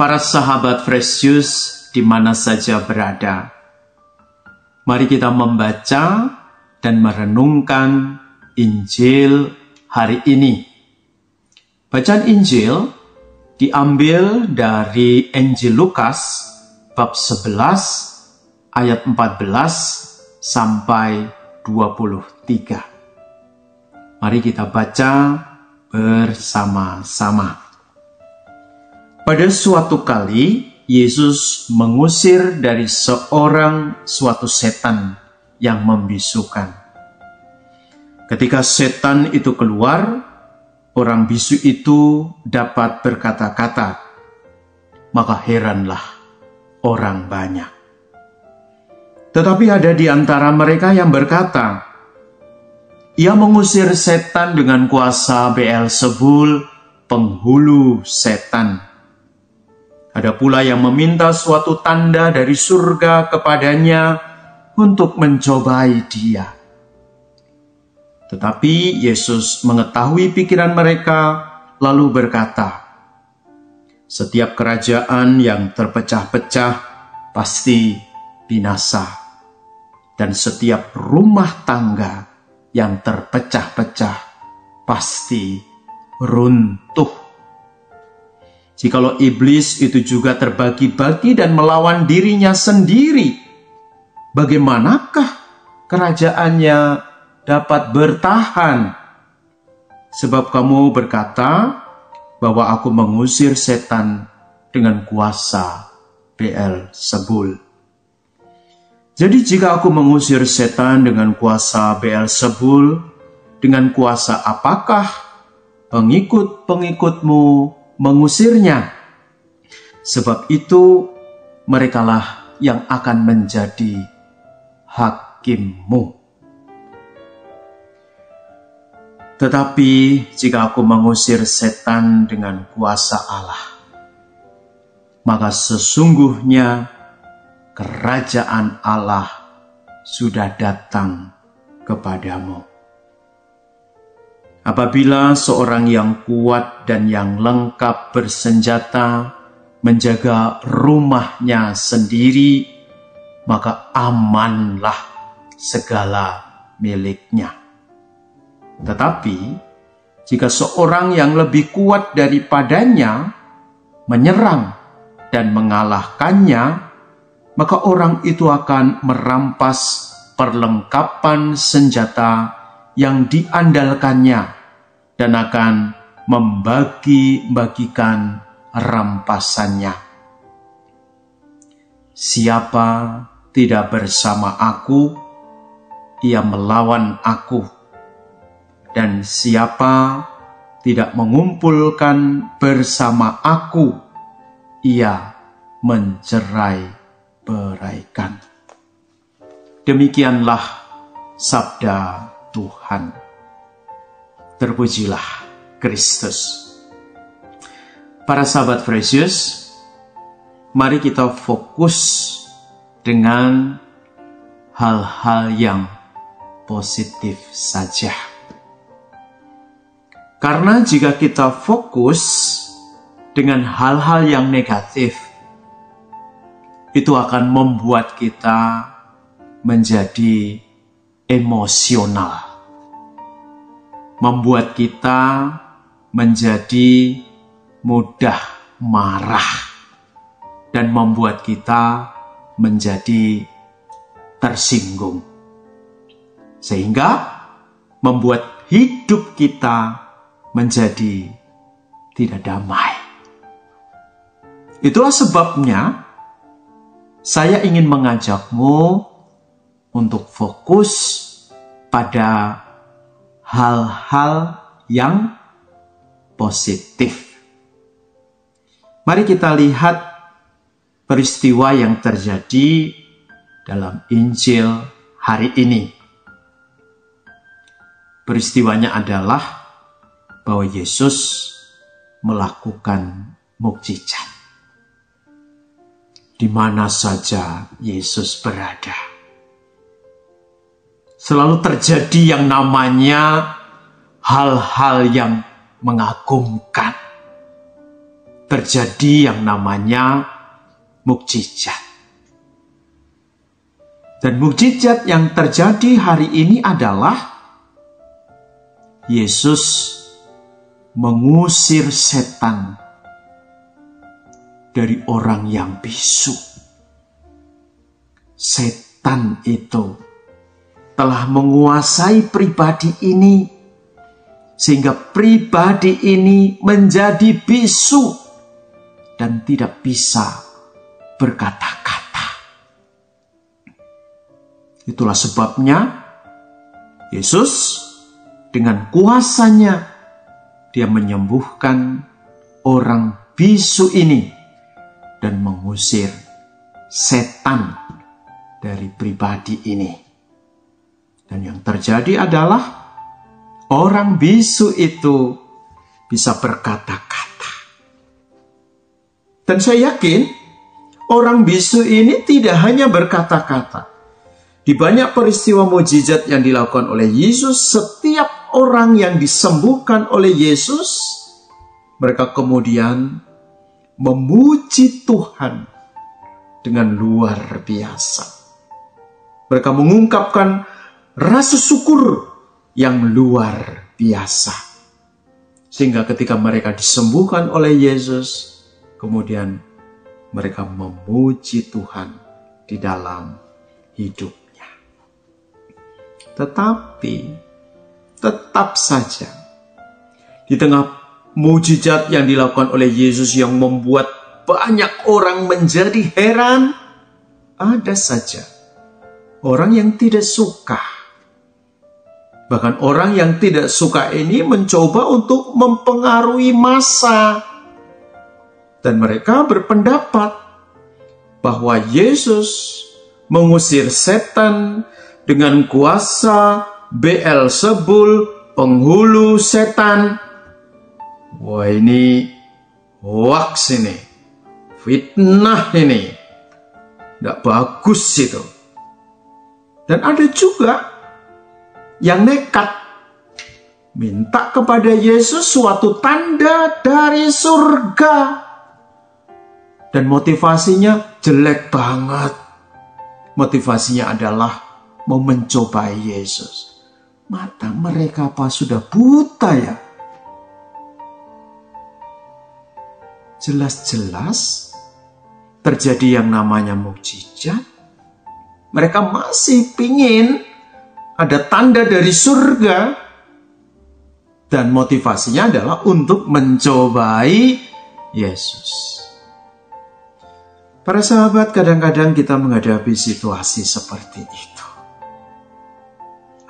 para sahabat Fresh Juice di mana saja berada. Mari kita membaca dan merenungkan Injil hari ini. Bacaan Injil diambil dari Injil Lukas bab 11 ayat 14 sampai 23. Mari kita baca bersama-sama. Pada suatu kali, Yesus mengusir dari suatu setan yang membisukan. Ketika setan itu keluar, orang bisu itu dapat berkata-kata, maka heranlah orang banyak. Tetapi ada di antara mereka yang berkata, ia mengusir setan dengan kuasa Beelzebul, penghulu setan. Ada pula yang meminta suatu tanda dari surga kepadanya untuk mencobai dia. Tetapi Yesus mengetahui pikiran mereka, lalu berkata, setiap kerajaan yang terpecah-pecah pasti binasa, dan setiap rumah tangga yang terpecah-pecah pasti runtuh. Jikalau iblis itu juga terbagi-bagi dan melawan dirinya sendiri, bagaimanakah kerajaannya dapat bertahan? Sebab kamu berkata bahwa aku mengusir setan dengan kuasa Beelzebul. Jadi jika aku mengusir setan dengan kuasa Beelzebul, dengan kuasa apakah pengikut-pengikutmu mengusirnya? Sebab itu merekalah yang akan menjadi hakimmu. Tetapi jika aku mengusir setan dengan kuasa Allah, maka sesungguhnya kerajaan Allah sudah datang kepadamu. Apabila seorang yang kuat dan yang lengkap bersenjata menjaga rumahnya sendiri, maka amanlah segala miliknya. Tetapi jika seorang yang lebih kuat daripadanya menyerang dan mengalahkannya, maka orang itu akan merampas perlengkapan senjata yang diandalkannya dan akan membagi-bagikan rampasannya. Siapa tidak bersama aku, ia melawan aku. Dan siapa tidak mengumpulkan bersama aku, ia mencerai-beraikan. Demikianlah sabda Tuhan. Terpujilah Kristus. Para sahabat Fresh Juice, mari kita fokus dengan hal-hal yang positif saja. Karena jika kita fokus dengan hal-hal yang negatif, itu akan membuat kita menjadi emosional, membuat kita menjadi mudah marah, dan membuat kita menjadi tersinggung, sehingga membuat hidup kita menjadi tidak damai. Itulah sebabnya saya ingin mengajakmu untuk fokus pada hal-hal yang positif. Mari kita lihat peristiwa yang terjadi dalam Injil hari ini. Peristiwanya adalah bahwa Yesus melakukan mukjizat. Di mana saja Yesus berada, selalu terjadi yang namanya hal-hal yang mengagumkan. terjadi yang namanya mukjizat. Dan mukjizat yang terjadi hari ini adalah Yesus mengusir setan dari orang yang bisu. Setan itu telah menguasai pribadi ini, sehingga pribadi ini menjadi bisu dan tidak bisa berkata-kata. Itulah sebabnya Yesus dengan kuasanya dia menyembuhkan orang bisu ini dan mengusir setan dari pribadi ini. Dan yang terjadi adalah orang bisu itu bisa berkata-kata. Dan saya yakin orang bisu ini tidak hanya berkata-kata. Di banyak peristiwa mukjizat yang dilakukan oleh Yesus, setiap orang yang disembuhkan oleh Yesus, mereka kemudian memuji Tuhan dengan luar biasa. Mereka mengungkapkan rasa syukur yang luar biasa. Sehingga ketika mereka disembuhkan oleh Yesus, kemudian mereka memuji Tuhan di dalam hidupnya. Tetapi, tetap saja, di tengah mukjizat yang dilakukan oleh Yesus yang membuat banyak orang menjadi heran, ada saja orang yang tidak suka. Bahkan orang yang tidak suka ini mencoba untuk mempengaruhi massa. Dan mereka berpendapat bahwa Yesus mengusir setan dengan kuasa Beelzebul, penghulu setan. Wah, ini hoax ini. Fitnah ini. Tidak bagus itu. Dan ada juga yang nekat minta kepada Yesus suatu tanda dari surga. Dan motivasinya jelek banget. Motivasinya adalah mau mencobai Yesus. Mata mereka apa sudah buta ya? Jelas-jelas terjadi yang namanya mukjizat. Mereka masih pingin ada tanda dari surga. Dan motivasinya adalah untuk mencobai Yesus. Para sahabat, kadang-kadang kita menghadapi situasi seperti itu.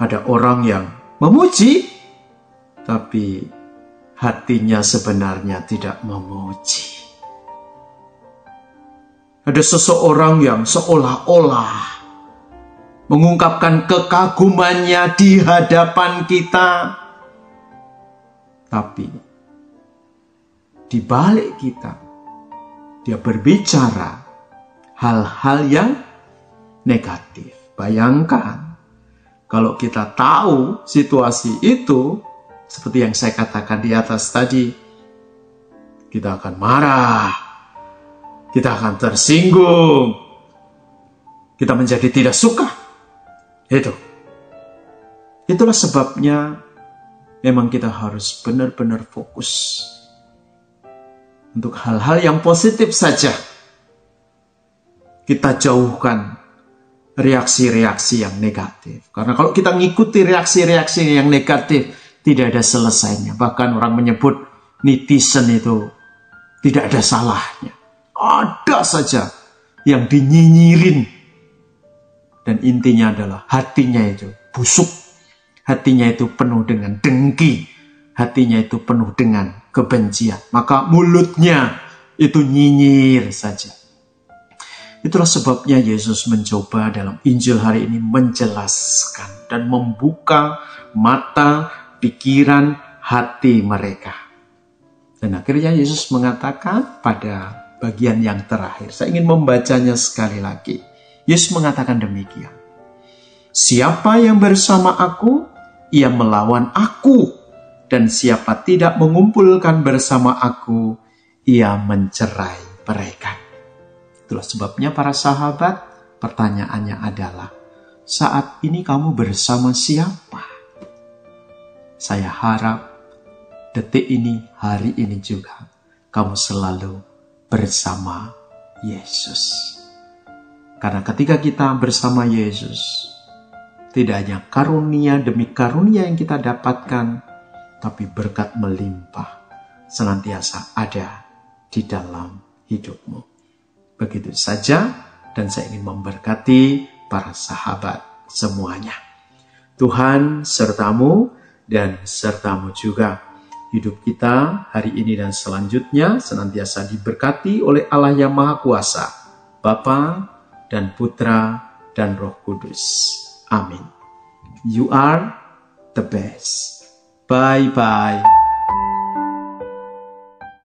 Ada orang yang memuji, tapi hatinya sebenarnya tidak memuji. Ada seseorang yang seolah-olah mengungkapkan kekagumannya di hadapan kita. Tapi di balik kita, dia berbicara hal-hal yang negatif. Bayangkan kalau kita tahu situasi itu, seperti yang saya katakan di atas tadi, kita akan marah, kita akan tersinggung, kita menjadi tidak suka. Itulah sebabnya memang kita harus benar-benar fokus untuk hal-hal yang positif saja. Kita jauhkan reaksi-reaksi yang negatif. Karena kalau kita ngikuti reaksi-reaksi yang negatif, tidak ada selesainya. Bahkan orang menyebut netizen itu tidak ada salahnya. Ada saja yang dinyinyirin. Dan intinya adalah hatinya itu busuk. Hatinya itu penuh dengan dengki. Hatinya itu penuh dengan kebencian. Maka mulutnya itu nyinyir saja. Itulah sebabnya Yesus mencoba dalam Injil hari ini menjelaskan dan membuka mata, pikiran, hati mereka. Dan akhirnya Yesus mengatakan pada bagian yang terakhir. Saya ingin membacanya sekali lagi. Yesus mengatakan demikian. Siapa yang bersama aku, ia melawan aku. Dan siapa tidak mengumpulkan bersama aku, ia mencerai beraikan. Itulah sebabnya para sahabat, pertanyaannya adalah, saat ini kamu bersama siapa? Saya harap detik ini, hari ini juga, kamu selalu bersama Yesus. Karena ketika kita bersama Yesus, tidak hanya karunia demi karunia yang kita dapatkan, tapi berkat melimpah senantiasa ada di dalam hidupmu. Begitu saja, dan saya ingin memberkati para sahabat semuanya. Tuhan sertamu dan sertamu juga. Hidup kita hari ini dan selanjutnya senantiasa diberkati oleh Allah yang Maha Kuasa, Bapa dan Putra dan Roh Kudus. Amin. You are the best. Bye-bye.